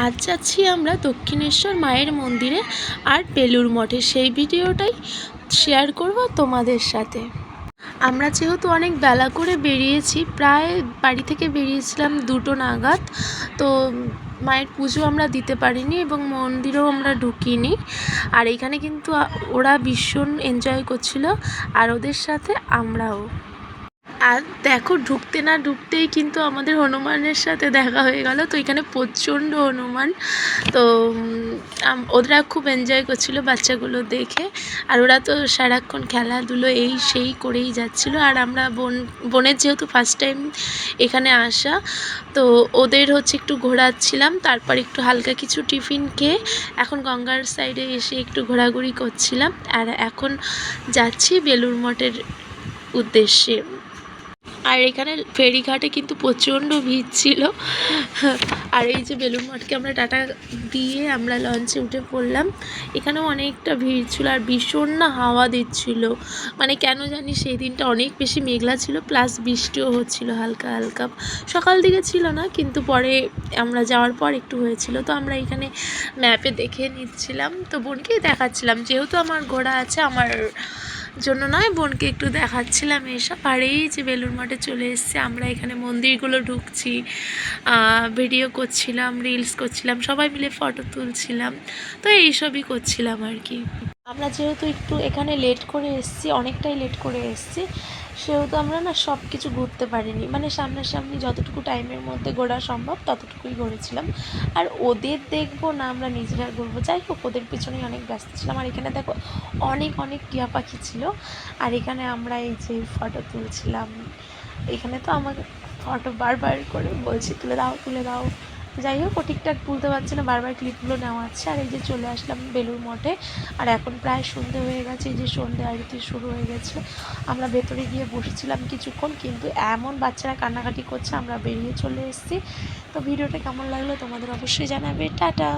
আজ যাচ্ছি আমরা দক্ষিণেশ্বর মায়ের মন্দিরে আর বেলুড় মঠে, সেই ভিডিওটাই শেয়ার করব তোমাদের সাথে। আমরা যেহেতু অনেক বেলা করে বেরিয়েছি, প্রায় বাড়ি থেকে বেরিয়েছিলাম 2টো নাগাদ, তো মায়ের পুজো আমরা দিতে পারিনি এবং মন্দিরেও আমরা ঢুকিনি। আর এখানে কিন্তু ওরা ভীষণ এনজয় করছিল আর ওদের সাথে আমরাও। আর দেখো, ঢুকতে না ঢুকতেই কিন্তু আমাদের হনুমানের সাথে দেখা হয়ে গেল। তো এখানে প্রচণ্ড হনুমান, তো ওরা খুব এনজয় করছিল বাচ্চাগুলো দেখে। আর ওরা তো সারাক্ষণ খেলাধুলো এই সেই করেই যাচ্ছিলো। আর আমরা বোনের যেহেতু ফার্স্ট টাইম এখানে আসা, তো ওদের হচ্ছে একটু ঘোরাচ্ছিলাম, তারপর একটু হালকা কিছু টিফিন খেয়ে এখন গঙ্গার সাইডে এসে একটু ঘোরাঘুরি করছিলাম। আর এখন যাচ্ছি বেলুড় মঠের উদ্দেশ্যে। আর এখানে ফেরিঘাটে কিন্তু প্রচণ্ড ভিড় ছিল। আর এই যে বেলুড় মঠকে আমরা টাটা দিয়ে আমরা লঞ্চে উঠে পড়লাম। এখানেও অনেকটা ভিড় ছিল আর ভীষণ না হাওয়া দিচ্ছিল, মানে কেন জানি সেই দিনটা অনেক বেশি মেঘলা ছিল, প্লাস বৃষ্টিও হচ্ছিল হালকা হালকা। সকাল দিকে ছিল না, কিন্তু পরে আমরা যাওয়ার পর একটু হয়েছিল। তো আমরা এখানে ম্যাপে দেখে নিচ্ছিলাম, তো বোনকেই দেখাচ্ছিলাম, যেহেতু আমার ঘোড়া আছে আমার জন্য নয়, বোনকে একটু দেখাচ্ছিলাম এসব। আর এই যে বেলুড় মঠে চলে এসেছি আমরা, এখানে মন্দিরগুলো ঢুকছি, ভিডিও করছিলাম, রিলস করছিলাম, সবাই মিলে ফটো তুলছিলাম, তো এইসবই করছিলাম আর কি। আমরা যেহেতু একটু এখানে লেট করে এসেছি, অনেকটাই লেট করে এসেছি, সেহেতু আমরা না সব কিছু ঘুরতে পারিনি, মানে সামনাসামনি যতটুকু টাইমের মধ্যে ঘোরা সম্ভব ততটুকুই ঘুরেছিলাম। আর ওদের দেখবো না আমরা নিজেরা ঘুরবো, যাই হোক ওদের পিছনেই অনেক ব্যস্ত ছিলাম। আর এখানে দেখো অনেক টিয়া পাখি ছিল, আর এখানে আমরা এই যে ফটো তুলছিলাম। এখানে তো আমাকে ফটো বারবার করে বলছি তুলে দাও তুলে দাও, যাই হোক ও ঠিকঠাক তুলতে পারছে না, বারবার ক্লিপগুলো নেওয়াচ্ছে। আর এই যে চলে আসলাম বেলুড় মঠে, আর এখন প্রায় সন্ধে হয়ে গেছে, এই যে সন্ধে আরতি শুরু হয়ে গেছে। আমরা ভেতরে গিয়ে বসেছিলাম কিছুক্ষণ, কিন্তু এমন বাচ্চারা কান্নাকাটি করছে আমরা বেরিয়ে চলে এসেছি। তো ভিডিওটা কেমন লাগলো তোমাদের অবশ্যই জানাবে। টাটা।